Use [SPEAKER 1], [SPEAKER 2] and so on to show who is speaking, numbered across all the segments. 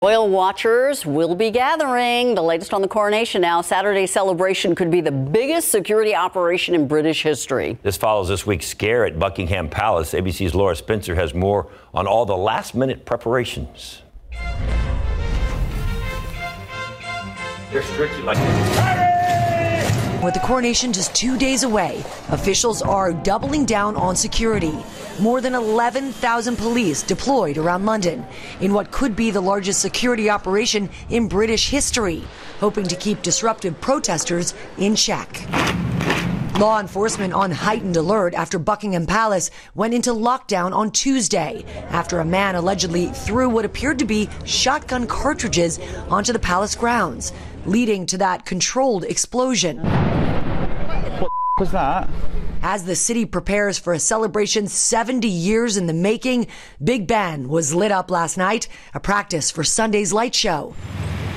[SPEAKER 1] Royal watchers will be gathering. The latest on the coronation now. Saturday's celebration could be the biggest security operation in British history.
[SPEAKER 2] This follows this week's scare at Buckingham Palace. ABC's Laura Spencer has more on all the last-minute preparations. They're strictly like
[SPEAKER 3] With the coronation just 2 days away, officials are doubling down on security. More than 11,000 police deployed around London in what could be the largest security operation in British history, hoping to keep disruptive protesters in check. Law enforcement on heightened alert after Buckingham Palace went into lockdown on Tuesday after a man allegedly threw what appeared to be shotgun cartridges onto the palace grounds, leading to that controlled explosion.
[SPEAKER 4] What was that?
[SPEAKER 3] As the city prepares for a celebration 70 years in the making, Big Ben was lit up last night, a practice for Sunday's light show.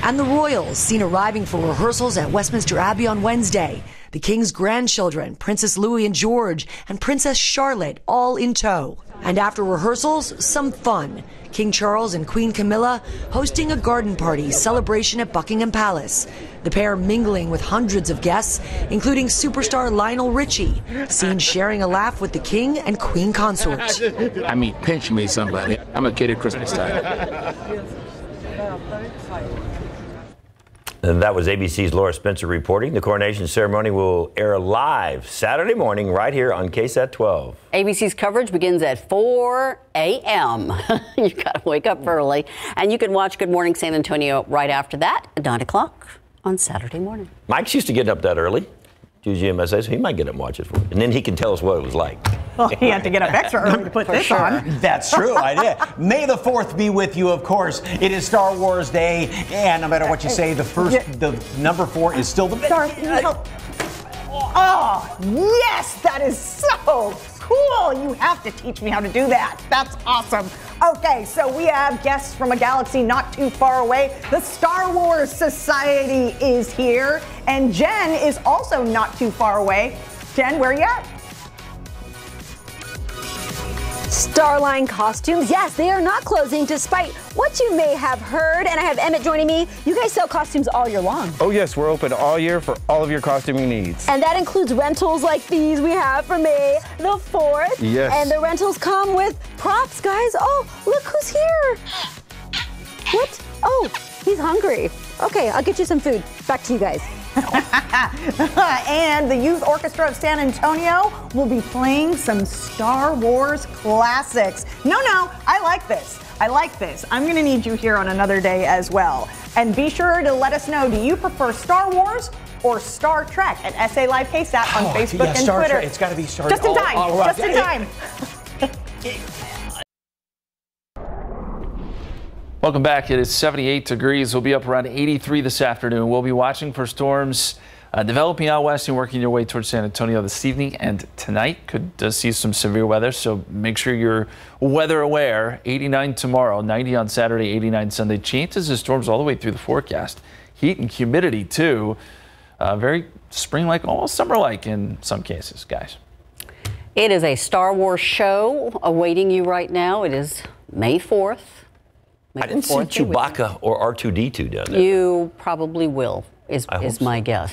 [SPEAKER 3] And the royals seen arriving for rehearsals at Westminster Abbey on Wednesday. The king's grandchildren, Princess Louis and George, and Princess Charlotte, all in tow. And after rehearsals, some fun. King Charles and Queen Camilla hosting a garden party celebration at Buckingham Palace. The pair mingling with hundreds of guests, including superstar Lionel Richie, seen sharing a laugh with the king and queen consort.
[SPEAKER 5] I mean, pinch me, somebody. I'm a kid at Christmas time.
[SPEAKER 2] And that was ABC's Laura Spencer reporting. The coronation ceremony will air live Saturday morning right here on KSAT 12.
[SPEAKER 1] ABC's coverage begins at 4 a.m. You've got to wake up early. And you can watch Good Morning San Antonio right after that at 9 o'clock on Saturday morning.
[SPEAKER 2] Mike's used to get up that early, do GMSA, so he might get up and watch it for you. And then he can tell us what it was like.
[SPEAKER 6] Well, he had to get up extra early to put this on.
[SPEAKER 7] That's true, I did. May the 4th be with you, of course. It is Star Wars Day, and no matter what you say, the number 4 is still the best.
[SPEAKER 6] Oh, yes, that is so cool. You have to teach me how to do that. That's awesome. Okay, so we have guests from a galaxy not too far away. The Star Wars Society is here, and Jen is also not too far away. Jen, where are you at?
[SPEAKER 8] Starline Costumes, yes, they are not closing despite what you may have heard. And I have Emmett joining me. You guys sell costumes all year long.
[SPEAKER 4] Oh yes, we're open all year for all of your costuming needs.
[SPEAKER 8] And that includes rentals like these we have for May the 4th.
[SPEAKER 4] Yes.
[SPEAKER 8] And the rentals come with props, guys. Oh, look who's here. What? Oh, he's hungry. Okay, I'll get you some food. Back to you guys.
[SPEAKER 6] And the Youth Orchestra of San Antonio will be playing some Star Wars classics. No, I like this. I'm going to need you here on another day as well. And be sure to let us know, do you prefer Star Wars or Star Trek at SA Live KSAT on Facebook and
[SPEAKER 7] Star
[SPEAKER 6] Twitter?
[SPEAKER 7] Trek. It's got to be Star
[SPEAKER 6] Just in time.
[SPEAKER 7] All right.
[SPEAKER 6] Just in time.
[SPEAKER 9] Welcome back. It is 78 degrees. We'll be up around 83 this afternoon. We'll be watching for storms developing out west and working your way towards San Antonio this evening and tonight. Could see some severe weather, so make sure you're weather aware. 89 tomorrow, 90 on Saturday, 89 Sunday. Chances of storms all the way through the forecast. Heat and humidity too. Very spring-like, almost summer-like in some cases, guys.
[SPEAKER 1] It is a Star Wars show awaiting you right now. It is May 4th.
[SPEAKER 2] I didn't see Chewbacca or R2-D2 down there.
[SPEAKER 1] You probably will, is my guess.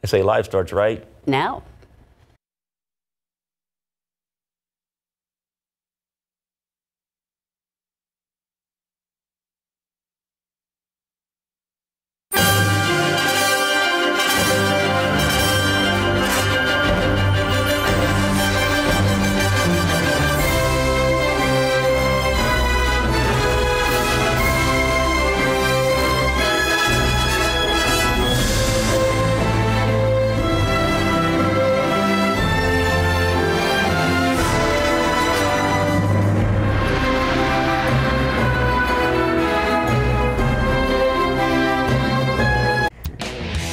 [SPEAKER 2] SA Live starts right
[SPEAKER 1] now.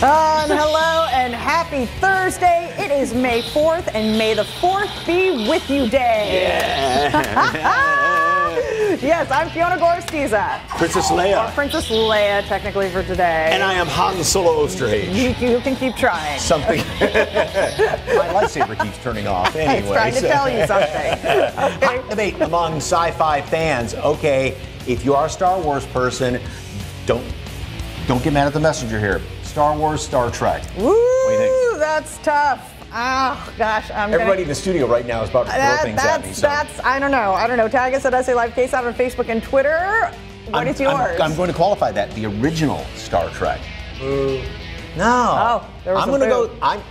[SPEAKER 6] Hello and happy Thursday. It is May 4th and May the 4th be with you day. Yeah. Yes, I'm Fiona Gorostiza.
[SPEAKER 7] Princess Leia.
[SPEAKER 6] Or Princess Leia, technically, for today.
[SPEAKER 7] And I am Han Solo Osterhage.
[SPEAKER 6] You can keep trying.
[SPEAKER 7] Something. My lightsaber keeps turning off anyway.
[SPEAKER 6] It's trying to tell you something.
[SPEAKER 7] Okay. Hot debate among sci-fi fans. Okay, if you are a Star Wars person, don't get mad at the messenger here. Star Wars, Star Trek.
[SPEAKER 6] Woo,
[SPEAKER 7] What do you think?
[SPEAKER 6] that's tough. Oh, gosh.
[SPEAKER 7] Everybody in the studio right now is about to throw things at me. So.
[SPEAKER 6] I don't know. Tag us at SA Live KSAT on Facebook and Twitter. What is yours?
[SPEAKER 7] I'm going to qualify that. The original Star Trek. No.
[SPEAKER 6] Oh, there was
[SPEAKER 7] I'm
[SPEAKER 6] some
[SPEAKER 7] going to
[SPEAKER 6] boo.
[SPEAKER 7] go.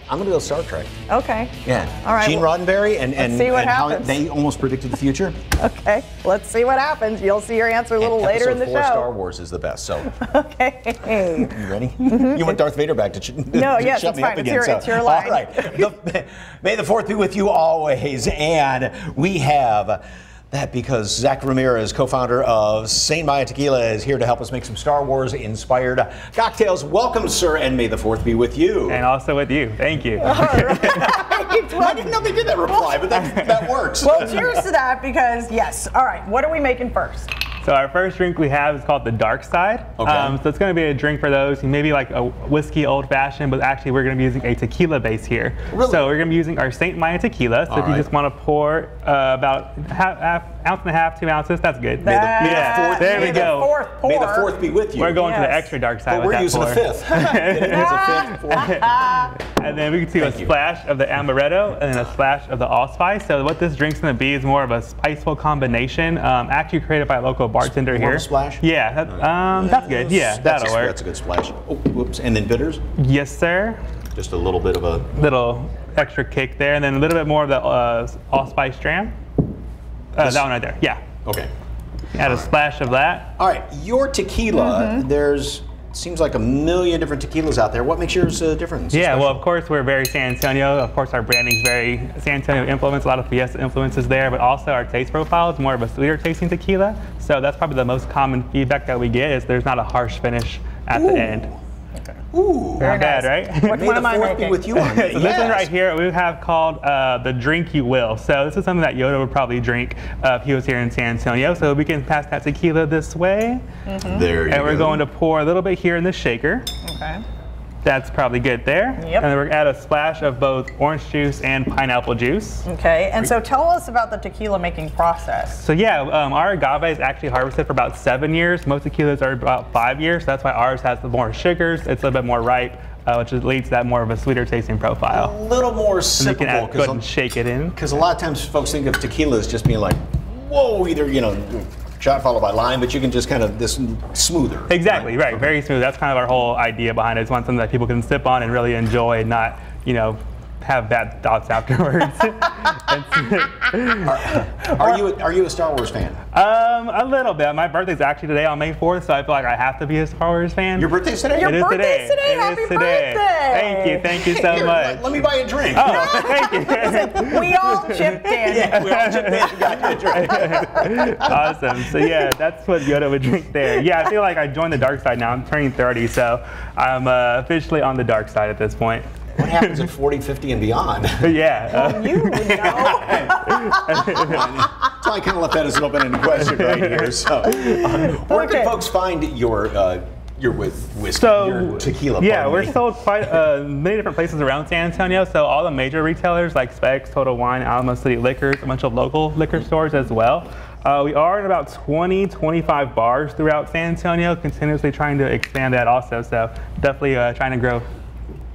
[SPEAKER 7] I'm going to go Star Trek.
[SPEAKER 6] Okay.
[SPEAKER 7] Yeah.
[SPEAKER 6] All right.
[SPEAKER 7] Gene Roddenberry and
[SPEAKER 6] see what
[SPEAKER 7] how
[SPEAKER 6] happens.
[SPEAKER 7] they almost predicted the future.
[SPEAKER 6] Okay. Let's see what happens. You'll see your answer a little later in the
[SPEAKER 7] Episode 4
[SPEAKER 6] show.
[SPEAKER 7] Star Wars is the best. So.
[SPEAKER 6] Okay.
[SPEAKER 7] You ready? You want Darth Vader back to
[SPEAKER 6] No,
[SPEAKER 7] to
[SPEAKER 6] yes,
[SPEAKER 7] shut
[SPEAKER 6] it's
[SPEAKER 7] me
[SPEAKER 6] fine.
[SPEAKER 7] up again.
[SPEAKER 6] It's your line.
[SPEAKER 7] All right. May the 4th be with you always. And we have that because Zach Ramirez, co-founder of St. Maya Tequila, is here to help us make some Star Wars-inspired cocktails. Welcome, sir, and may the 4th be with you.
[SPEAKER 10] And also with you. Thank you.
[SPEAKER 6] All right.
[SPEAKER 7] I didn't know they did that reply, but that works.
[SPEAKER 6] Well, cheers to that because, yes. All right. What are we making first?
[SPEAKER 10] So our first drink we have is called the Dark Side.
[SPEAKER 7] Okay.
[SPEAKER 10] So it's going to be a drink for those who maybe like a whiskey old fashioned, but actually we're going to be using a tequila base here.
[SPEAKER 7] Really?
[SPEAKER 10] So we're going to be using our St. Maya tequila. So if you just want to pour about half ounce and a half, 2 ounces, that's good.
[SPEAKER 7] May the 4th,
[SPEAKER 10] there we go.
[SPEAKER 7] May the 4th be with you.
[SPEAKER 10] We're going to the extra dark side.
[SPEAKER 7] But we're
[SPEAKER 10] with that
[SPEAKER 7] using
[SPEAKER 10] pour.
[SPEAKER 7] a 5th.
[SPEAKER 10] And then we can do a splash of the amaretto and then a splash of the allspice. So what this drink's going to be is more of a spiceful combination, actually created by a local bartender
[SPEAKER 7] More
[SPEAKER 10] here.
[SPEAKER 7] of a splash?
[SPEAKER 10] Yeah, that's good. Yeah, that'll work.
[SPEAKER 7] That's a good splash. Oh, whoops. And then bitters?
[SPEAKER 10] Yes, sir.
[SPEAKER 7] Just a little bit of a...
[SPEAKER 10] Little extra kick there, and then a little bit more of the allspice dram. That one right there. Yeah.
[SPEAKER 7] Okay.
[SPEAKER 10] Add a splash of that.
[SPEAKER 7] All right. Your tequila, there's... Seems like a million different tequilas out there. What makes yours different?
[SPEAKER 10] Yeah, well, of course, we're very San Antonio. Of course, our branding's very San Antonio influence, a lot of Fiesta influences there, but also our taste profile is more of a sweeter tasting tequila. So that's probably the most common feedback that we get is there's not a harsh finish at the end.
[SPEAKER 7] Ooh.
[SPEAKER 10] Not bad, right?
[SPEAKER 6] What am I making?
[SPEAKER 7] Be with you on
[SPEAKER 10] So this one right here we have called the Drink You Will. So this is something that Yoda would probably drink if he was here in San Antonio. So we can pass that tequila this way.
[SPEAKER 7] There you go.
[SPEAKER 10] And we're going to pour a little bit here in the shaker.
[SPEAKER 6] Okay.
[SPEAKER 10] That's probably good there.
[SPEAKER 6] Yep.
[SPEAKER 10] And then we're gonna add a splash of both orange juice and pineapple juice.
[SPEAKER 6] Okay. And so tell us about the tequila making process.
[SPEAKER 10] So yeah, our agave is actually harvested for about 7 years. Most tequilas are about 5 years. So that's why ours has the more sugars. It's a little bit more ripe, which leads to that more of a sweeter tasting profile.
[SPEAKER 7] A little more
[SPEAKER 10] And you can
[SPEAKER 7] sippable.
[SPEAKER 10] go ahead and shake it in.
[SPEAKER 7] Because a lot of times folks think of tequila as just being like, whoa, either, shot followed by lime, but you can just kind of this smoother.
[SPEAKER 10] Exactly, right. Very smooth. That's kind of our whole idea behind it. It's something that people can sip on and really enjoy and not, have bad thoughts afterwards.
[SPEAKER 7] Are you a Star Wars fan?
[SPEAKER 10] A little bit. My birthday's actually today on May 4th, so I feel like I have to be a Star Wars fan.
[SPEAKER 7] Your birthday's today?
[SPEAKER 10] It is today.
[SPEAKER 6] Happy birthday.
[SPEAKER 10] Thank you so
[SPEAKER 7] Here,
[SPEAKER 10] much.
[SPEAKER 7] Let me buy you a drink.
[SPEAKER 10] Oh, thank you.
[SPEAKER 6] We all chipped in.
[SPEAKER 7] Yeah, we all chipped in. Got you a drink.
[SPEAKER 10] Awesome. So yeah, that's what Yoda would drink there. Yeah, I feel like I joined the dark side now. I'm turning 30, so I'm officially on the dark side at this point.
[SPEAKER 7] What happens at 40, 50, and beyond?
[SPEAKER 10] Yeah.
[SPEAKER 6] You know.
[SPEAKER 7] So I kind of left that as an open-ended question right here. So, where can folks find your whiskey, your tequila?
[SPEAKER 10] Yeah, we're sold quite many different places around San Antonio. So all the major retailers like Specs, Total Wine, Alamo City Liquors, a bunch of local liquor stores as well. We are in about 20, 25 bars throughout San Antonio, continuously trying to expand that also. So definitely trying to grow.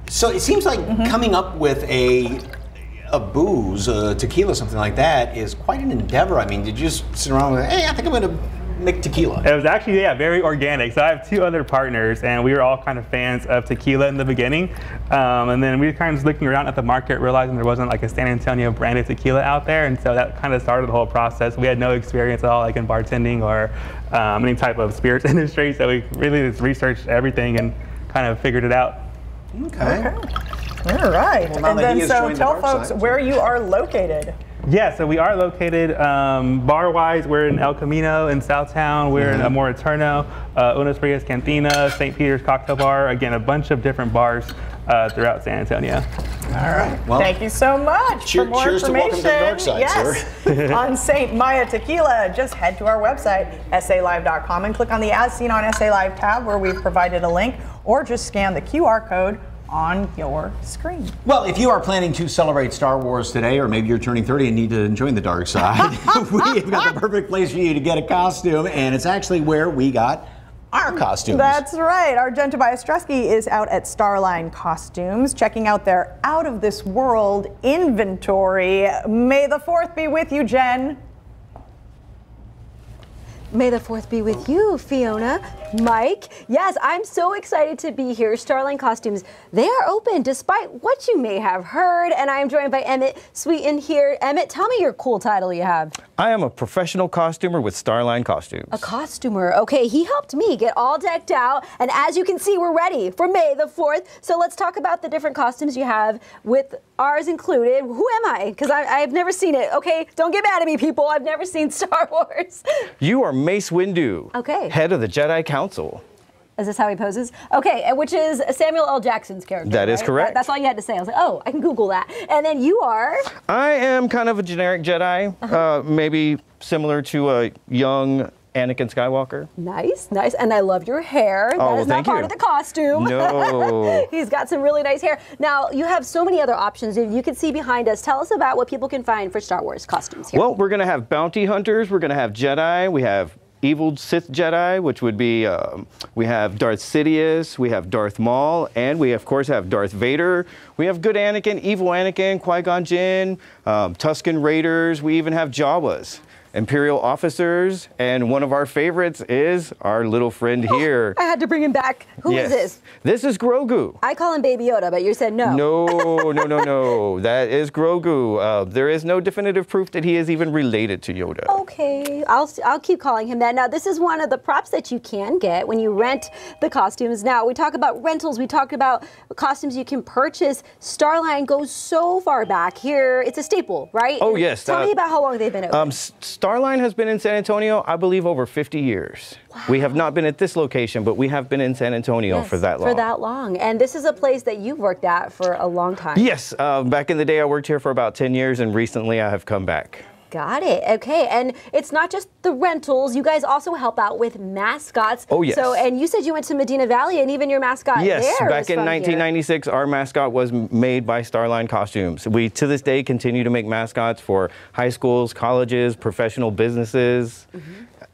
[SPEAKER 7] So it seems like coming up with a booze, tequila, something like that, is quite an endeavor. I mean, did you just sit around and, hey, I think I'm going to make tequila?
[SPEAKER 10] It was actually, very organic. So I have 2 other partners, and we were all kind of fans of tequila in the beginning. And then we were kind of just looking around at the market, realizing there wasn't like a San Antonio branded tequila out there. And so that kind of started the whole process. We had no experience at all, like in bartending or any type of spirits industry. So we really just researched everything and kind of figured it out.
[SPEAKER 7] Okay.
[SPEAKER 6] All right.
[SPEAKER 7] Well,
[SPEAKER 6] and then so tell folks where you are located.
[SPEAKER 10] Yeah, so we are located bar-wise. We're in El Camino in Southtown. We're in Amor Eterno, Unas Frias Cantina, St. Peter's Cocktail Bar. Again, a bunch of different bars throughout San Antonio.
[SPEAKER 7] All right. Well,
[SPEAKER 6] thank you so much. For more
[SPEAKER 7] cheers
[SPEAKER 6] information,
[SPEAKER 7] to welcome to the dark side,
[SPEAKER 6] sir. On St. Maya Tequila, just head to our website, salive.com, and click on the As Seen on SA Live tab where we've provided a link, or just scan the QR code on your screen.
[SPEAKER 7] Well, if you are planning to celebrate Star Wars today, or maybe you're turning 30 and need to join the dark side, we've got the perfect place for you to get a costume, and it's actually where we got our costumes.
[SPEAKER 6] That's right. Our Jen Tobias Stresky is out at Starline Costumes, checking out their out-of-this-world inventory. May the 4th be with you, Jen.
[SPEAKER 8] May the 4th be with you, Fiona. Mike, yes, I'm so excited to be here. Starline Costumes, they are open despite what you may have heard, and I am joined by Emmett Sweeten here. Emmett, tell me your cool title you have.
[SPEAKER 4] I am a professional costumer with Starline Costumes.
[SPEAKER 8] A costumer. Okay, he helped me get all decked out, and as you can see, we're ready for May the 4th. So let's talk about the different costumes you have, with ours included. Who am I? Because I've never seen it. Okay, don't get mad at me, people. I've never seen Star Wars.
[SPEAKER 4] You are Mace Windu, head of the Jedi Council.
[SPEAKER 8] Is this how he poses? Okay, which is Samuel L. Jackson's character.
[SPEAKER 4] That is correct.
[SPEAKER 8] That's all you had to say. I was like, oh, I can Google that. And then you are?
[SPEAKER 4] I am kind of a generic Jedi, maybe similar to a young Anakin Skywalker.
[SPEAKER 8] Nice, nice. And I love your hair.
[SPEAKER 4] Oh,
[SPEAKER 8] that is not part of the costume.
[SPEAKER 4] No.
[SPEAKER 8] He's got some really nice hair. Now, you have so many other options. You can see behind us. Tell us about what people can find for Star Wars costumes here.
[SPEAKER 4] Well, we're going to have bounty hunters. We're going to have Jedi. We have evil Sith Jedi, which would be, we have Darth Sidious, we have Darth Maul, and we, of course, have Darth Vader. We have good Anakin, evil Anakin, Qui-Gon Jinn, Tusken Raiders. We even have Jawas, Imperial officers, and one of our favorites is our little friend here.
[SPEAKER 8] I had to bring him back. Who is this?
[SPEAKER 4] This is Grogu.
[SPEAKER 8] I call him Baby Yoda, but you said no.
[SPEAKER 4] No. That is Grogu. There is no definitive proof that he is even related to Yoda.
[SPEAKER 8] Okay, I'll keep calling him that. Now, this is one of the props that you can get when you rent the costumes. Now, we talk about rentals. We talk about costumes you can purchase. Starline goes so far back here. It's a staple, right?
[SPEAKER 4] Oh, yes.
[SPEAKER 8] Tell me about how long they've been open.
[SPEAKER 4] Starline has been in San Antonio, I believe, over 50 years. Wow. We have not been at this location, but we have been in San Antonio for that long.
[SPEAKER 8] For that long. And this is a place that you've worked at for a long time.
[SPEAKER 4] Yes. Back in the day, I worked here for about 10 years, and recently I have come back.
[SPEAKER 8] Got it. Okay. And it's not just the rentals. You guys also help out with mascots.
[SPEAKER 4] Oh, yes.
[SPEAKER 8] So, and you said you went to Medina Valley, and even your mascot there
[SPEAKER 4] back in 1996, our mascot was made by Starline Costumes. We, to this day, continue to make mascots for high schools, colleges, professional businesses.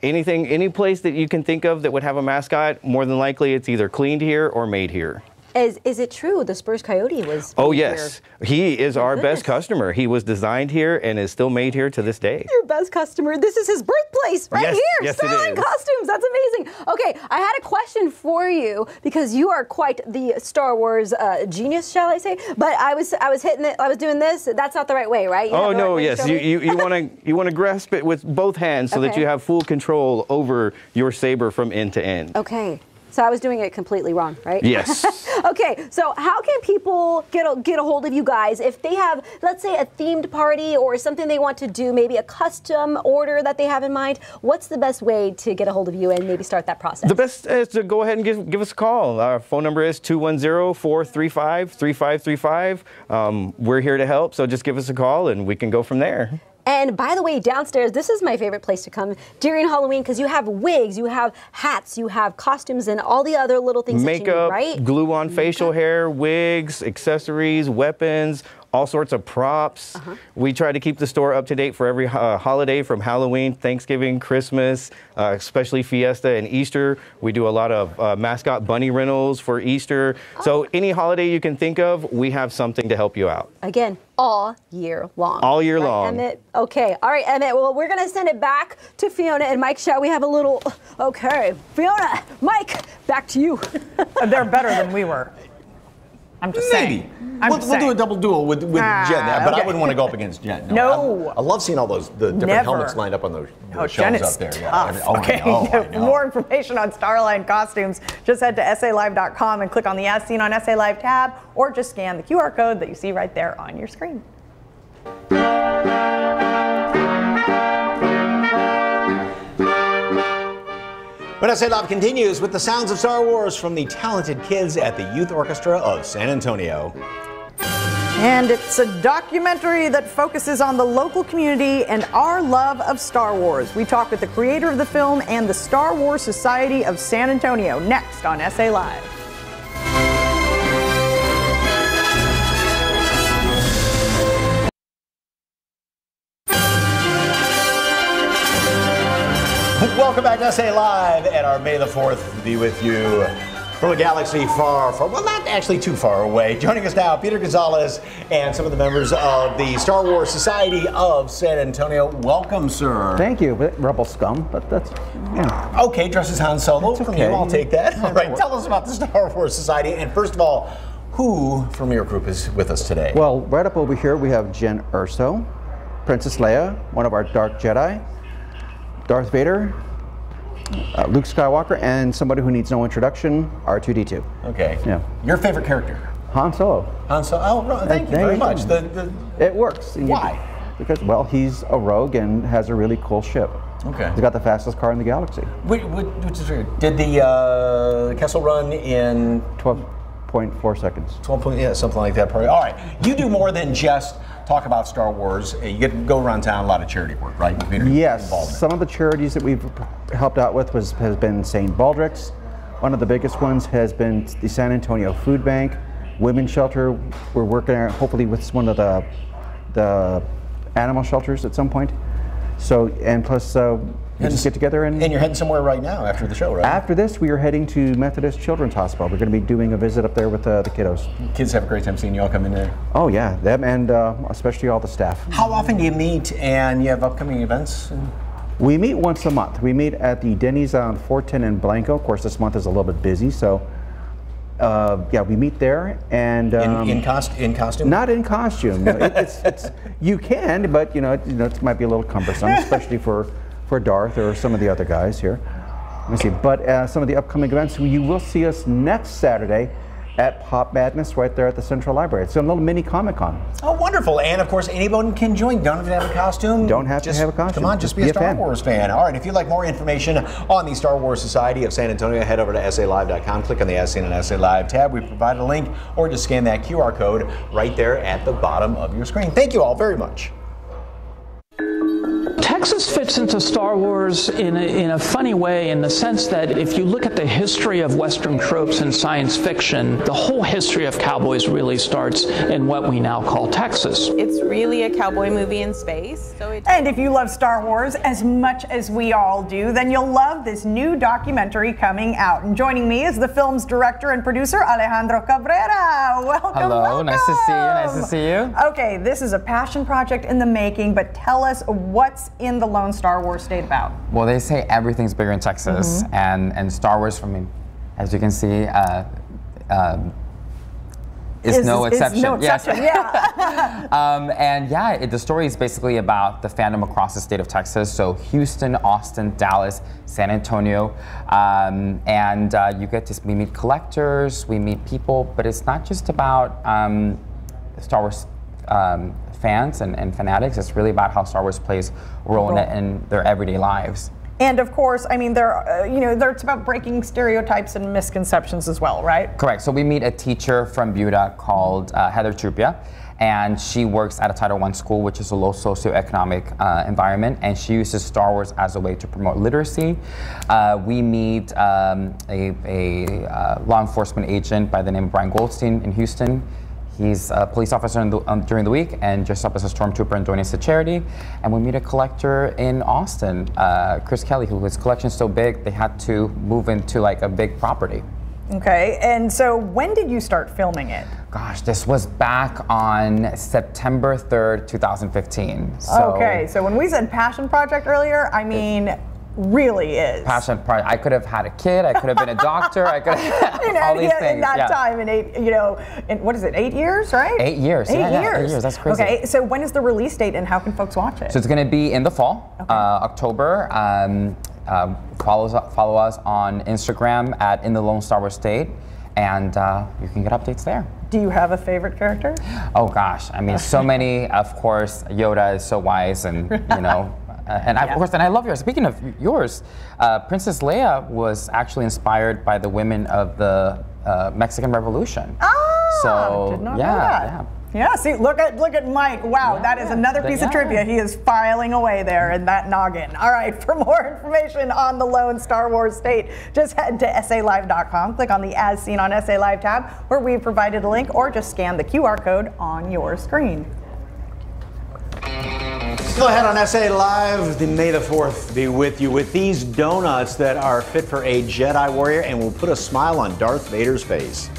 [SPEAKER 4] Anything, any place that you can think of that would have a mascot, more than likely it's either cleaned here or made here.
[SPEAKER 8] Is it true the Spurs Coyote was
[SPEAKER 4] Oh, yes.
[SPEAKER 8] here?
[SPEAKER 4] He is our best customer. He was designed here and is still made here to this day.
[SPEAKER 8] Your best customer. This is his birthplace right here.
[SPEAKER 4] Yes,
[SPEAKER 8] Starline
[SPEAKER 4] it is.
[SPEAKER 8] Costumes. That's amazing. Okay, I had a question for you because you are quite the Star Wars genius, shall I say? But I was hitting it. I was doing this. That's not the right way, right?
[SPEAKER 4] Oh no, yes. You want to grasp it with both hands so that you have full control over your saber from end to end.
[SPEAKER 8] Okay. So I was doing it completely wrong, right?
[SPEAKER 4] Yes.
[SPEAKER 8] Okay, so how can people get a hold of you guys if they have, let's say, a themed party or something they want to do, maybe a custom order that they have in mind? What's the best way to get a hold of you and maybe start that process?
[SPEAKER 4] The best is to go ahead and give us a call. Our phone number is 210-435-3535. We're here to help, so just give us a call and we can go from there.
[SPEAKER 8] And by the way, downstairs, this is my favorite place to come during Halloween because you have wigs, you have hats, you have costumes, and all the other little things that you need, right?
[SPEAKER 4] Glue on facial hair, wigs, accessories, weapons, all sorts of props. We try to keep the store up to date for every holiday from Halloween, Thanksgiving, Christmas, especially Fiesta and Easter. We do a lot of mascot bunny rentals for Easter. So any holiday you can think of, we have something to help you out.
[SPEAKER 8] Again, all year long.
[SPEAKER 4] All year long.
[SPEAKER 8] Emmett? Okay. All right, Emmett. Well, we're going to send it back to Fiona and Mike. Shall we have a little... Okay. Fiona, Mike, back to you.
[SPEAKER 6] They're better than we were. I'm just saying.
[SPEAKER 7] We'll do a double duel with Jen, but I wouldn't want to go up against Jen.
[SPEAKER 6] No.
[SPEAKER 7] I love seeing all the different helmets lined up on those shelves up there.
[SPEAKER 6] Okay. For more information on Starline Costumes, just head to SALive.com and click on the As Seen on SA Live tab, or just scan the QR code that you see right there on your screen.
[SPEAKER 7] But SA Live continues with the sounds of Star Wars from the talented kids at the Youth Orchestra of San Antonio.
[SPEAKER 6] And it's a documentary that focuses on the local community and our love of Star Wars. We talk with the creator of the film and the Star Wars Society of San Antonio next on SA Live.
[SPEAKER 7] welcome back to SA Live, and our May the 4th be with you from a galaxy far, far, well, not actually too far away. Joining us now, Peter Gonzalez and some of the members of the Star Wars Society of San Antonio. Welcome, sir.
[SPEAKER 11] Thank you. Rebel scum, but that's,
[SPEAKER 7] Okay, dresses Han Solo from you. I'll take that. All right, tell us about the Star Wars Society. And first of all, who from your group is with us today?
[SPEAKER 11] Well, right up over here we have Jyn Erso, Princess Leia, one of our Dark Jedi, Darth Vader, Luke Skywalker, and somebody who needs no introduction, R2-D2.
[SPEAKER 7] Okay.
[SPEAKER 11] Yeah.
[SPEAKER 7] Your favorite character?
[SPEAKER 11] Han Solo.
[SPEAKER 7] Han Solo. Oh, thank you very much.
[SPEAKER 11] It works.
[SPEAKER 7] Why?
[SPEAKER 11] Because, well, he's a rogue and has a really cool ship.
[SPEAKER 7] Okay.
[SPEAKER 11] He's got the fastest car in the galaxy.
[SPEAKER 7] Which is weird. Did the Kessel Run in
[SPEAKER 11] 12.4 seconds.
[SPEAKER 7] 12 yeah, something like that. Probably. All right. You do more than just talk about Star Wars. You get to go around town, a lot of charity work, right?
[SPEAKER 11] Yes. Some of the charities that we've helped out with has been St. Baldrick's. One of the biggest ones has been the San Antonio Food Bank, Women's Shelter. We're working on, hopefully with one of the animal shelters at some point. So, and plus, we just get together and
[SPEAKER 7] you're heading somewhere right now after the show, right?
[SPEAKER 11] After this, we are heading to Methodist Children's Hospital. We're going to be doing a visit up there with the kiddos.
[SPEAKER 7] Kids have a great time seeing you all come in there.
[SPEAKER 11] Oh yeah, them and especially all the staff.
[SPEAKER 7] How often do you meet and you have upcoming events?
[SPEAKER 11] We meet once a month. We meet at the Denny's on 410 in Blanco. Of course, this month is a little bit busy, so yeah, we meet there. And
[SPEAKER 7] in costume?
[SPEAKER 11] Not in costume. it's you can, but it might be a little cumbersome, especially for Darth or some of the other guys here. Let me see. But some of the upcoming events, you will see us next Saturday at Pop Madness right there at the Central Library. It's a little mini Comic-Con.
[SPEAKER 7] Oh, wonderful. And of course, anyone can join. Don't have to have a costume.
[SPEAKER 11] Don't have to have a costume.
[SPEAKER 7] Come on, just be a Star Wars fan. All right, if you'd like more information on the Star Wars Society of San Antonio, head over to SALive.com. Click on the As Seen on SA Live tab. We provide a link, or just scan that QR code right there at the bottom of your screen. Thank you all very much.
[SPEAKER 12] Texas fits into Star Wars in a funny way, in the sense that if you look at the history of Western tropes in science fiction, the whole history of cowboys really starts in what we now call Texas.
[SPEAKER 13] It's really a cowboy movie in space.
[SPEAKER 6] And if you love Star Wars as much as we all do, then you'll love this new documentary coming out. And joining me is the film's director and producer, Alejandro Cabrera. Welcome.
[SPEAKER 14] Hello,
[SPEAKER 6] welcome.
[SPEAKER 14] nice to see you. Nice to see you.
[SPEAKER 6] Okay, this is a passion project in the making, but tell us what's in the Lone Star Wars State about.
[SPEAKER 14] Well, they say everything's bigger in Texas, and Star Wars, as you can see, is no exception.
[SPEAKER 6] No exception.
[SPEAKER 14] Yes. And yeah, the story is basically about the fandom across the state of Texas. So Houston, Austin, Dallas, San Antonio, and you get to we meet collectors, we meet people, but it's not just about Star Wars fans and fanatics. It's really about how Star Wars plays a role in their everyday lives.
[SPEAKER 6] And of course, I mean, it's about breaking stereotypes and misconceptions as well, right?
[SPEAKER 14] Correct. So we meet a teacher from Buda called Heather Trupia, and she works at a Title I school, which is a low socioeconomic environment, and she uses Star Wars as a way to promote literacy. We meet a law enforcement agent by the name of Brian Goldstein in Houston. He's a police officer during the week and dressed up as a stormtrooper and donates to charity. And we meet a collector in Austin, Chris Kelly, his collection's so big they had to move into like a big property.
[SPEAKER 6] Okay, and so when did you start filming it?
[SPEAKER 14] Gosh, this was back on September 3rd, 2015.
[SPEAKER 6] Okay, so when we said passion project earlier, I mean, really is.
[SPEAKER 14] Passion project. I could have had a kid. I could have been a doctor. I could have all these things.
[SPEAKER 6] In that time, in what is it, 8 years, right?
[SPEAKER 14] 8 years.
[SPEAKER 6] 8
[SPEAKER 14] years.
[SPEAKER 6] 8
[SPEAKER 14] years. That's crazy.
[SPEAKER 6] Okay, so when is the release date and how can folks watch it?
[SPEAKER 14] So it's going to be in the fall, October. Follow us on Instagram at In the Lone Star Wars State, and you can get updates there.
[SPEAKER 6] Do you have a favorite character?
[SPEAKER 14] Oh gosh, I mean, so many. Of course, Yoda is so wise, and of course, I love yours. Speaking of yours, Princess Leia was actually inspired by the women of the Mexican Revolution.
[SPEAKER 6] Did not know that. Yeah, see, look at Mike. Wow, that is another piece of trivia. He is filing away there in that noggin. All right, for more information on the Lone Star Wars State, just head to SALive.com, click on the As Seen on SA Live tab, where we've provided a link, or just scan the QR code on your screen.
[SPEAKER 7] Still ahead on SA Live, the May the 4th be with you with these donuts that are fit for a Jedi warrior and will put a smile on Darth Vader's face.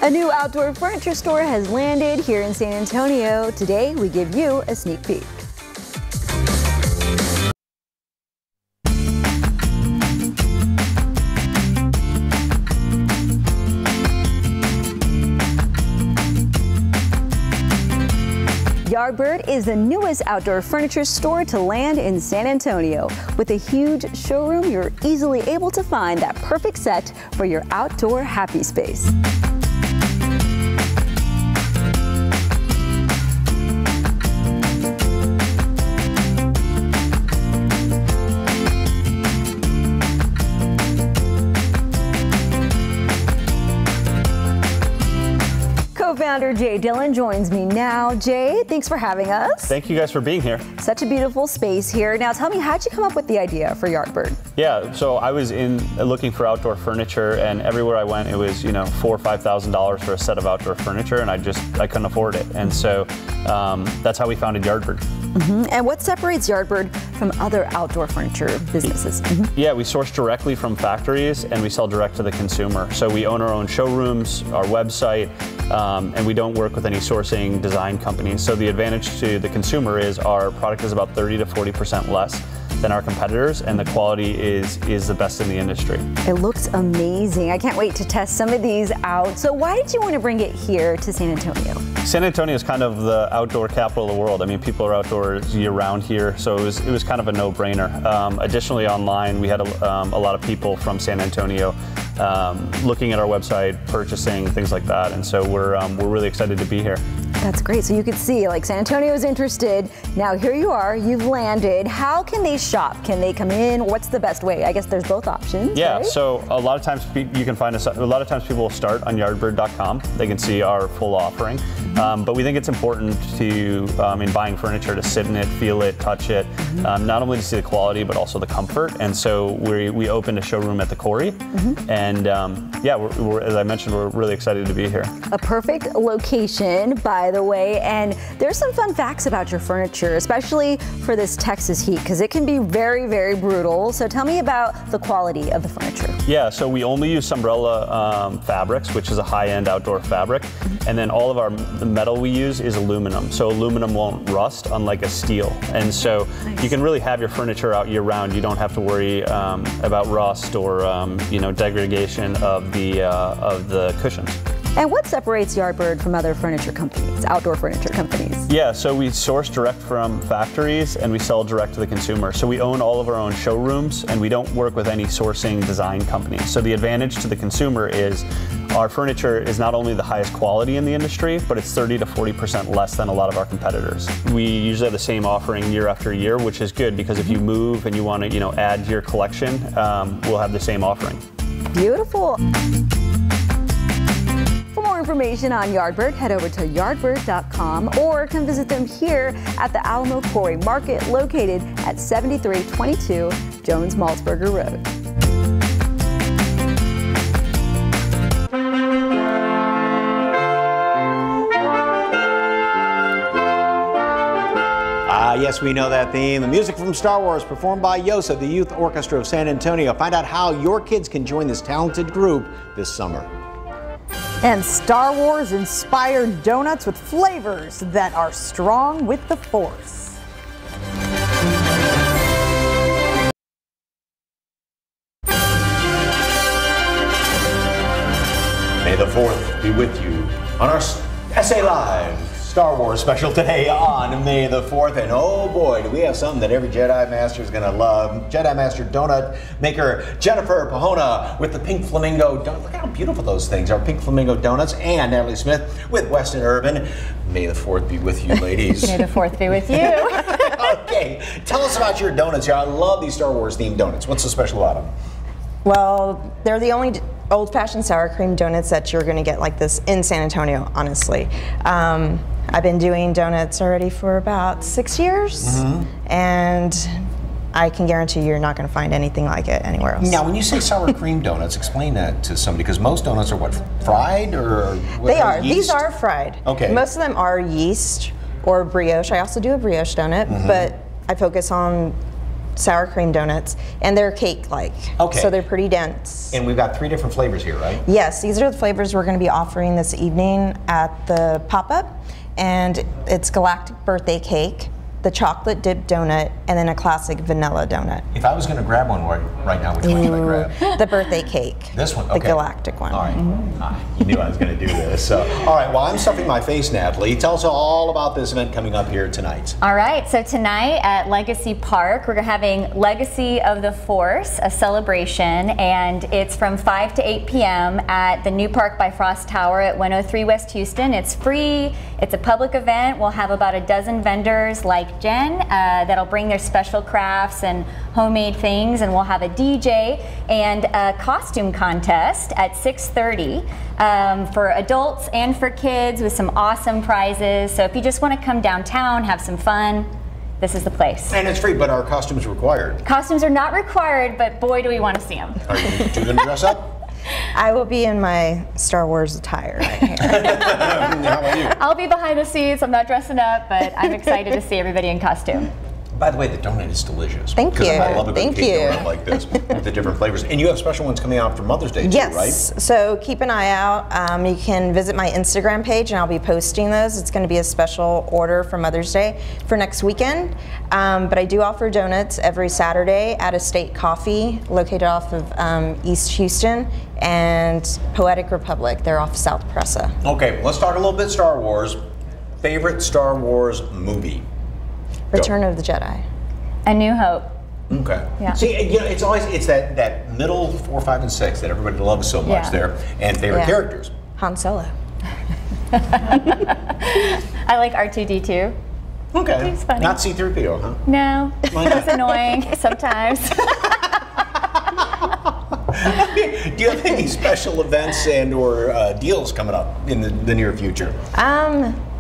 [SPEAKER 8] A new outdoor furniture store has landed here in San Antonio. Today, we give you a sneak peek. Yardbird is the newest outdoor furniture store to land in San Antonio. With a huge showroom, you're easily able to find that perfect set for your outdoor happy space. Co-founder Jay Dillon joins me now. Jay, thanks for having us.
[SPEAKER 15] Thank you guys for being here.
[SPEAKER 8] Such a beautiful space here. Now tell me, how'd you come up with the idea for Yardbird?
[SPEAKER 15] Yeah, so I was looking for outdoor furniture, and everywhere I went, it was $4,000 or $5,000 for a set of outdoor furniture, and I couldn't afford it. And so that's how we founded Yardbird.
[SPEAKER 8] Mm-hmm. And what separates Yardbird from other outdoor furniture businesses? Mm-hmm.
[SPEAKER 15] Yeah, we source directly from factories and we sell direct to the consumer. So we own our own showrooms, our website, and we don't work with any sourcing design companies. So the advantage to the consumer is our product is about 30 to 40% less than our competitors, and the quality is the best in the industry.
[SPEAKER 8] It looks amazing. I can't wait to test some of these out. So why did you want to bring it here to San Antonio?
[SPEAKER 15] San Antonio is kind of the outdoor capital of the world. I mean, people are outdoors year-round here, so it was kind of a no-brainer. Additionally, online, we had a lot of people from San Antonio looking at our website, purchasing, things like that, and so we're really excited to be here.
[SPEAKER 8] That's great. So you could see, like, San Antonio is interested. Now here you are, you've landed. How can they shop? Can they come in? What's the best way? I guess there's both options.
[SPEAKER 15] Yeah,
[SPEAKER 8] right?
[SPEAKER 15] So a lot of times you can find us, a lot of times people will start on yardbird.com. They can see our full offering. But we think it's important to, in buying furniture, to sit in it, feel it, touch it, not only to see the quality, but also the comfort. And so we opened a showroom at the Quarry. And yeah, as I mentioned, we're really excited to be here.
[SPEAKER 8] A perfect location, by the way. And there's some fun facts about your furniture, especially for this Texas heat, because it can be very, very brutal. So tell me about the quality of the furniture.
[SPEAKER 15] Yeah, so we only use Sunbrella fabrics, which is a high-end outdoor fabric. And then all of the metal we use is aluminum. So aluminum won't rust, unlike a steel. And so you can really have your furniture out year-round. You don't have to worry about rust or degradation of the cushions.
[SPEAKER 8] And what separates Yardbird from other furniture companies, outdoor furniture companies?
[SPEAKER 15] Yeah, so we source direct from factories and we sell direct to the consumer. So we own all of our own showrooms and we don't work with any sourcing design companies. So the advantage to the consumer is our furniture is not only the highest quality in the industry, but it's 30 to 40% less than a lot of our competitors. We usually have the same offering year after year, which is good because if you move and you want to add to your collection, we'll have the same offering.
[SPEAKER 8] Beautiful. For more information on Yardbird, head over to yardbird.com or come visit them here at the Alamo Quarry Market, located at 7322 Jones Maltsberger Road.
[SPEAKER 7] Yes, we know that theme. The music from Star Wars, performed by Yosa, the Youth Orchestra of San Antonio. Find out how your kids can join this talented group this summer.
[SPEAKER 6] And Star Wars inspired donuts with flavors that are strong with the Force.
[SPEAKER 7] May the 4th be with you on our SA Live Star Wars special today on May the 4th. And oh boy, do we have something that every Jedi Master is going to love. Jedi Master donut maker Jennifer Pahona with the Pink Flamingo donut. Look how beautiful those things are. Pink Flamingo donuts. And Natalie Smith with Weston Urban. May the 4th be with you, ladies.
[SPEAKER 16] May the 4th be with you.
[SPEAKER 7] Okay, tell us about your donuts here. I love these Star Wars themed donuts. What's so special about them?
[SPEAKER 16] Well, they're the only old-fashioned sour cream donuts that you're going to get like this in San Antonio, honestly. I've been doing donuts already for about 6 years, and I can guarantee you're not going to find anything like it anywhere else.
[SPEAKER 7] Now, when you say sour cream donuts, explain that to somebody, because most donuts are what, fried or what?
[SPEAKER 16] They are.
[SPEAKER 7] Yeast?
[SPEAKER 16] These are fried.
[SPEAKER 7] Okay.
[SPEAKER 16] Most of them are yeast or brioche. I also do a brioche donut, but I focus on sour cream donuts, and they're cake-like.
[SPEAKER 7] Okay.
[SPEAKER 16] So they're pretty dense.
[SPEAKER 7] And we've got 3 different flavors here, right?
[SPEAKER 16] Yes, these are the flavors we're going to be offering this evening at the pop-up, and it's Galactic Birthday Cake, the chocolate dip donut, and then a classic vanilla donut.
[SPEAKER 7] If I was going to grab one right now, which one should I grab?
[SPEAKER 16] The birthday cake.
[SPEAKER 7] This one? Okay.
[SPEAKER 16] The Galactic one.
[SPEAKER 7] All right. You knew I was going to do this. So, all right, well, I'm stuffing my face, Natalie. Tell us all about this event coming up here tonight.
[SPEAKER 17] All right, so tonight at Legacy Park, we're having Legacy of the Force, a celebration, and it's from 5 to 8 p.m. at the new park by Frost Tower at 103 West Houston. It's free. It's a public event. We'll have about a dozen vendors like Jen that'll bring their special crafts and homemade things, and we'll have a DJ and a costume contest at 6:30 for adults and for kids with some awesome prizes. So if you just want to come downtown, have some fun, this is the place.
[SPEAKER 7] And it's free, but are costumes required?
[SPEAKER 17] Costumes are not required, but boy, do we want to see them.
[SPEAKER 7] Are you going to dress up?
[SPEAKER 16] I will be in my Star Wars attire right here.
[SPEAKER 7] How about you?
[SPEAKER 17] I'll be behind the scenes. I'm not dressing up, but I'm excited to see everybody in costume.
[SPEAKER 7] By the way, the donut is delicious.
[SPEAKER 16] Thank you.
[SPEAKER 7] I love a good
[SPEAKER 16] Thank
[SPEAKER 7] cake
[SPEAKER 16] you.
[SPEAKER 7] donut like this with the different flavors. And you have special ones coming out for Mother's Day too, right?
[SPEAKER 16] Yes, so keep an eye out. You can visit my Instagram page and I'll be posting those. It's going to be a special order for Mother's Day for next weekend. But I do offer donuts every Saturday at Estate Coffee, located off of East Houston, and Poetic Republic. They're off South Pressa.
[SPEAKER 7] Okay, let's talk a little bit Star Wars. Favorite Star Wars movie?
[SPEAKER 16] Return of the Jedi.
[SPEAKER 17] A New Hope.
[SPEAKER 7] Okay.
[SPEAKER 17] Yeah.
[SPEAKER 7] See, you know, it's that middle 4, 5, and 6 that everybody loves so much there, and favorite characters.
[SPEAKER 16] Han Solo.
[SPEAKER 17] I like R2-D2.
[SPEAKER 7] Okay.
[SPEAKER 17] He's funny.
[SPEAKER 7] Not C-3PO, huh?
[SPEAKER 17] No, he's annoying sometimes.
[SPEAKER 7] Do you have any special events and or deals coming up in the near future?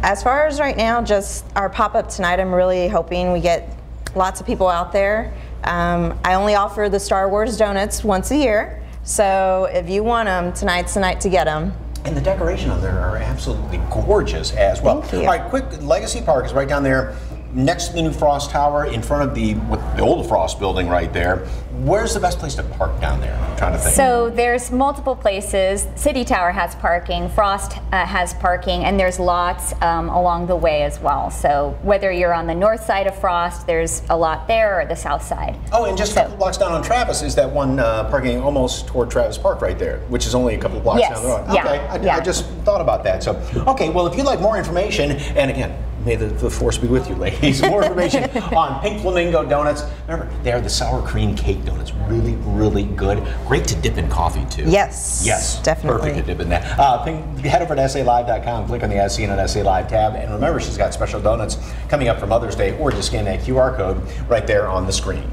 [SPEAKER 16] As far as right now, just our pop-up tonight, I'm really hoping we get lots of people out there. I only offer the Star Wars donuts once a year, so if you want them, tonight's the night to get them.
[SPEAKER 7] And the decoration on there are absolutely gorgeous as well.
[SPEAKER 16] Thank you.
[SPEAKER 7] All right, quick, Legacy Park is right down there next to the new Frost Tower, in front of the old Frost building right there. Where's the best place to park down there? I'm trying to think.
[SPEAKER 17] So there's multiple places. City Tower has parking, Frost has parking, and there's lots along the way as well. So whether you're on the north side of Frost, there's a lot there, or the south side.
[SPEAKER 7] Oh, and just a couple blocks down on Travis is that one parking almost toward Travis Park right there, which is only a couple of blocks down the road. Okay, I just thought about that. So, okay, well, if you'd like more information, and again, may the force be with you, ladies. More information on Pink Flamingo Donuts. Remember, they are the sour cream cake donuts. Really, really good. Great to dip in coffee, too.
[SPEAKER 16] Yes.
[SPEAKER 7] Yes.
[SPEAKER 16] Definitely.
[SPEAKER 7] Perfect to dip in that. Head over to SALive.com, click on the As Seen on SA Live tab, and remember, she's got special donuts coming up for Mother's Day, or just scan that QR code right there on the screen.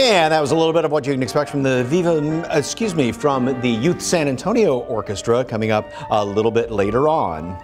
[SPEAKER 7] And that was a little bit of what you can expect from the from the Youth San Antonio Orchestra coming up a little bit later on.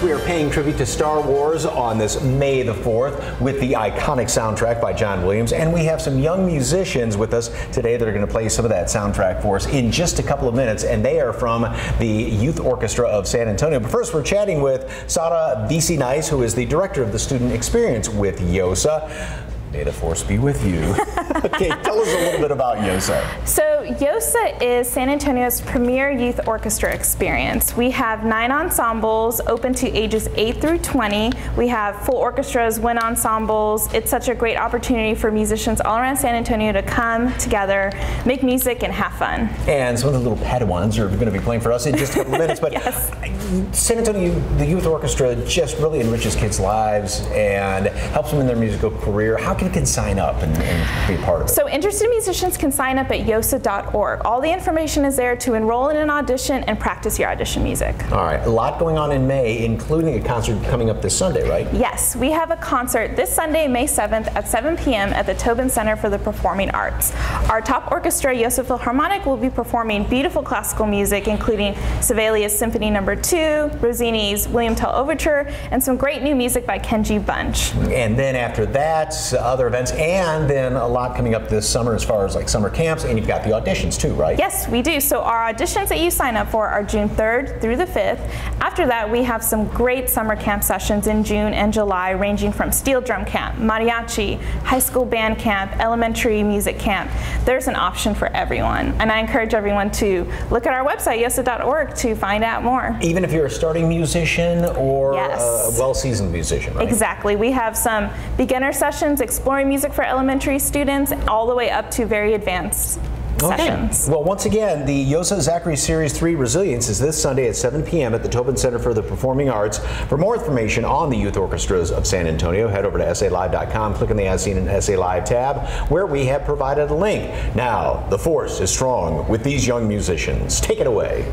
[SPEAKER 7] We are paying tribute to Star Wars on this May the 4th with the iconic soundtrack by John Williams. And we have some young musicians with us today that are going to play some of that soundtrack for us in just a couple of minutes. And they are from the Youth Orchestra of San Antonio. But first, we're chatting with Sara BC Nice, who is the director of the student experience with YOSA. May the force be with you. Okay, tell us a little bit about YOSA.
[SPEAKER 13] So YOSA is San Antonio's premier youth orchestra experience. We have 9 ensembles open to ages 8 through 20. We have full orchestras, wind ensembles. It's such a great opportunity for musicians all around San Antonio to come together, make music, and have fun.
[SPEAKER 7] And some of the little Padawans are going to be playing for us in just a couple of minutes. But
[SPEAKER 13] yes.
[SPEAKER 7] San Antonio, the youth orchestra just really enriches kids' lives and helps them in their musical career. How can kids sign up and be part of it?
[SPEAKER 13] So interested musicians can sign up at yosa.org. All the information is there to enroll in an audition and practice your audition music.
[SPEAKER 7] All right, a lot going on in May, including a concert coming up this Sunday, right?
[SPEAKER 13] Yes, we have a concert this Sunday, May 7th at 7 p.m. at the Tobin Center for the Performing Arts. Our top orchestra, Yosa Philharmonic, will be performing beautiful classical music, including Sibelius Symphony No. 2, Rossini's William Tell Overture, and some great new music by Kenji Bunch.
[SPEAKER 7] And then after that, other events, and then a lot coming up this summer as far as like summer camps, and you've got the auditions too, right?
[SPEAKER 13] Yes, we do. So our auditions that you sign up for are June 3rd through the 5th. After that, we have some great summer camp sessions in June and July, ranging from steel drum camp, mariachi, high school band camp, elementary music camp. There's an option for everyone. And I encourage everyone to look at our website, yosa.org, to find out more.
[SPEAKER 7] Even if you're a starting musician or a well-seasoned musician, right?
[SPEAKER 13] Exactly. We have some beginner sessions exploring music for elementary students all the way up to very advanced sessions.
[SPEAKER 7] Well, once again, the Yosa Zachary Series 3 Resilience is this Sunday at 7 p.m. at the Tobin Center for the Performing Arts. For more information on the Youth Orchestras of San Antonio, head over to SALive.com, click on the As Seen in SA Live tab, where we have provided a link. Now, the force is strong with these young musicians. Take it away.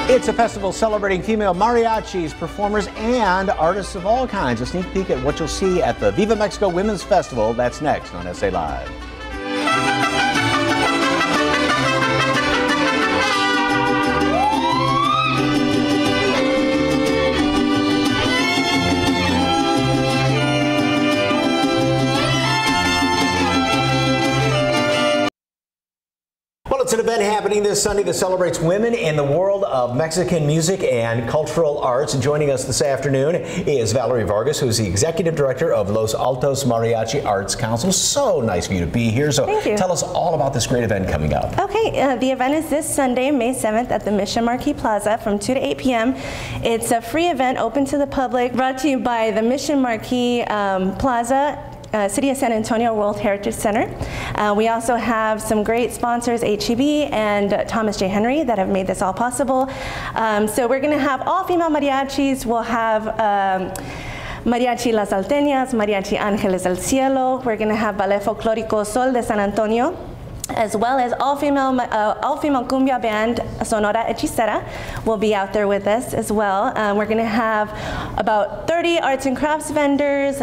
[SPEAKER 7] It's a festival celebrating female mariachis, performers, and artists of all kinds. A sneak peek at what you'll see at the Viva Mexico Women's Festival. That's next on SA Live. It's an event happening this Sunday that celebrates women in the world of Mexican music and cultural arts. And joining us this afternoon is Valerie Vargas, who's the Executive Director of Los Altos Mariachi Arts Council. So nice of you to be here. So tell us all about this great event coming up.
[SPEAKER 18] Okay, the event is this Sunday, May 7th at the Mission Marquee Plaza from 2 to 8 p.m. It's a free event open to the public, brought to you by the Mission Marquee Plaza. City of San Antonio World Heritage Center. We also have some great sponsors, HEB and Thomas J. Henry, that have made this all possible. So we're going to have all female mariachis. We'll have Mariachi Las Alteñas, Mariachi Ángeles del Cielo. We're going to have Ballet Folclórico Sol de San Antonio, as well as all-female cumbia band Sonora Hechicera will be out there with us as well. We're going to have about 30 arts and crafts vendors,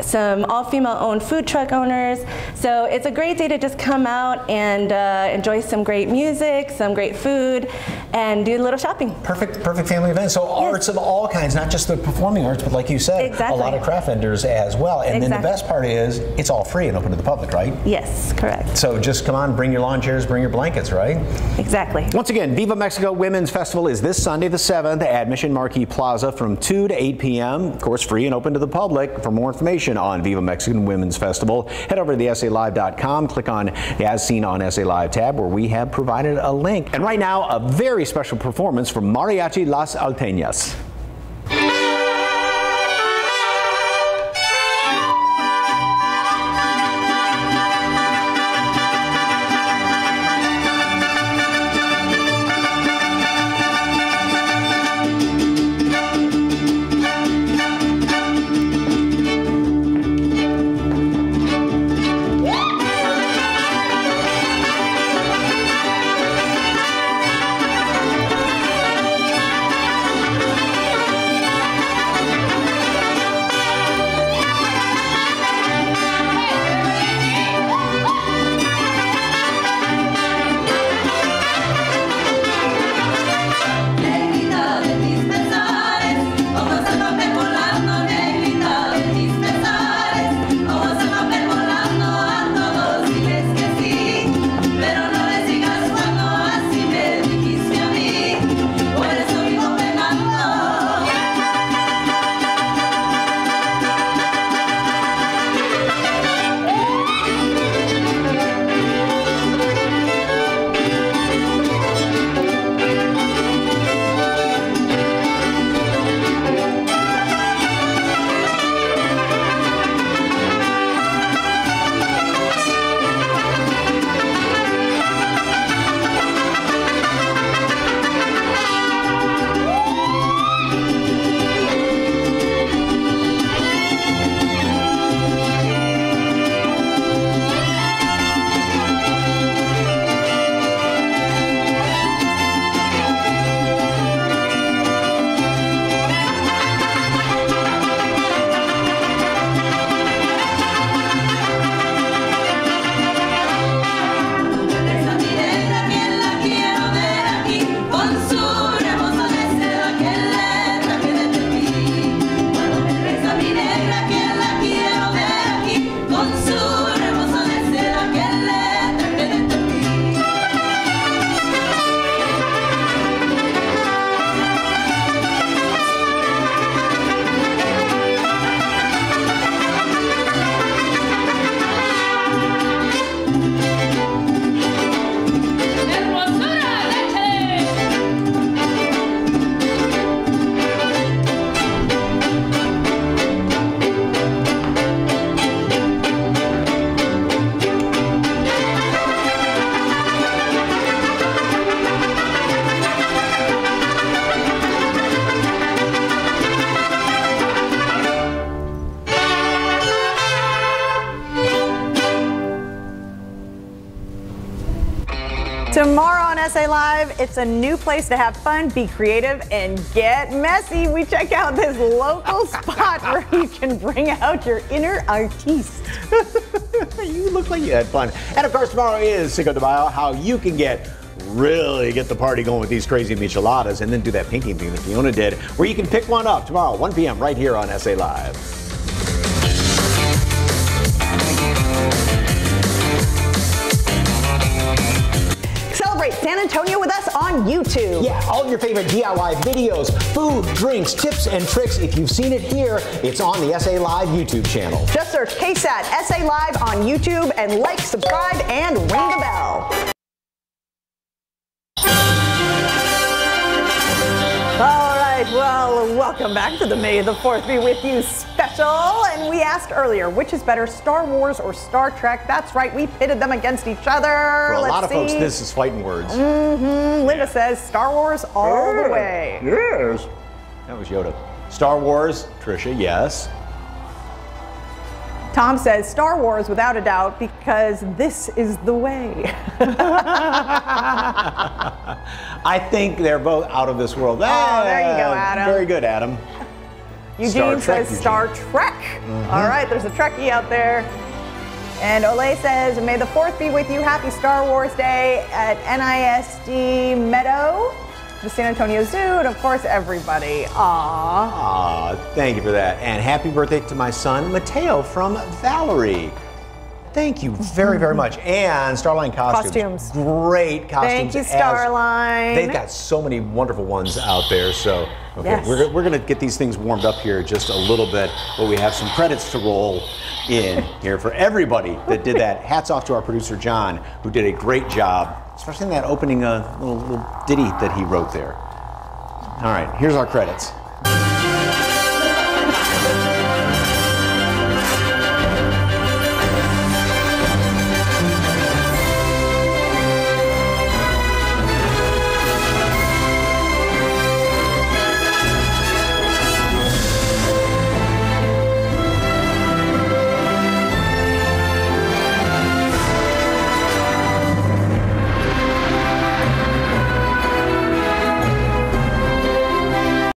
[SPEAKER 18] some all-female owned food truck owners. So it's a great day to just come out and enjoy some great music, some great food, and do a little shopping.
[SPEAKER 7] Perfect family event. So arts of all kinds, not just the performing arts, but like you said, a lot of craft vendors as well. And then the best part is it's all free and open to the public, right?
[SPEAKER 18] Yes, correct.
[SPEAKER 7] So just come on, bring your lawn chairs, bring your blankets, right?
[SPEAKER 18] Exactly.
[SPEAKER 7] Once again, Viva Mexico Women's Festival is this Sunday the 7th at Mission Marquee Plaza from 2 to 8 p.m. Of course, free and open to the public. For more information on Viva Mexican Women's Festival, head over to the SALive.com, click on the As Seen on SA Live tab, where we have provided a link. And right now, a very special performance from Mariachi Las Alteñas.
[SPEAKER 6] Tomorrow on SA Live, it's a new place to have fun, be creative, and get messy. We check out this local spot where you can bring out your inner artiste.
[SPEAKER 7] You look like you had fun. And of course, tomorrow is Cinco de Mayo, how you can really get the party going with these crazy micheladas and then do that painting thing that Fiona did, where you can pick one up tomorrow, 1 p.m. right here on SA Live.
[SPEAKER 6] Celebrate San Antonio with us on YouTube.
[SPEAKER 7] Yeah, all of your favorite DIY videos, food, drinks, tips, and tricks. If you've seen it here, it's on the SA Live YouTube channel.
[SPEAKER 6] Just search KSAT SA Live on YouTube and like, subscribe, and ring the bell. All right, well, welcome back to the May the 4th Be With You special. special. And we asked earlier, which is better, Star Wars or Star Trek? That's right, we pitted them against each other.
[SPEAKER 7] For a
[SPEAKER 6] Let's
[SPEAKER 7] lot of
[SPEAKER 6] see.
[SPEAKER 7] folks, this is fighting words.
[SPEAKER 6] Linda says Star Wars all the way.
[SPEAKER 7] Yes. That was Yoda. Star Wars, Trisha, yes.
[SPEAKER 6] Tom says Star Wars without a doubt because this is the way.
[SPEAKER 7] I think they're both out of this world.
[SPEAKER 6] Oh, there you go, Adam.
[SPEAKER 7] Very good, Adam.
[SPEAKER 6] Eugene says Star Trek. All right, there's a Trekkie out there. And Olay says, may the 4th be with you. Happy Star Wars Day at NISD Meadow, the San Antonio Zoo, and of course, everybody. Aww.
[SPEAKER 7] Thank you for that. And happy birthday to my son, Mateo, from Valerie. Thank you very, very much. And Starline Costumes. Great costumes.
[SPEAKER 6] Thank you, Starline.
[SPEAKER 7] They've got so many wonderful ones out there. So, okay,
[SPEAKER 6] Yes.
[SPEAKER 7] we're going to get these things warmed up here just a little bit, but we have some credits to roll in here for everybody that did that. Hats off to our producer, John, who did a great job, especially in that opening little ditty that he wrote there. All right, here's our credits.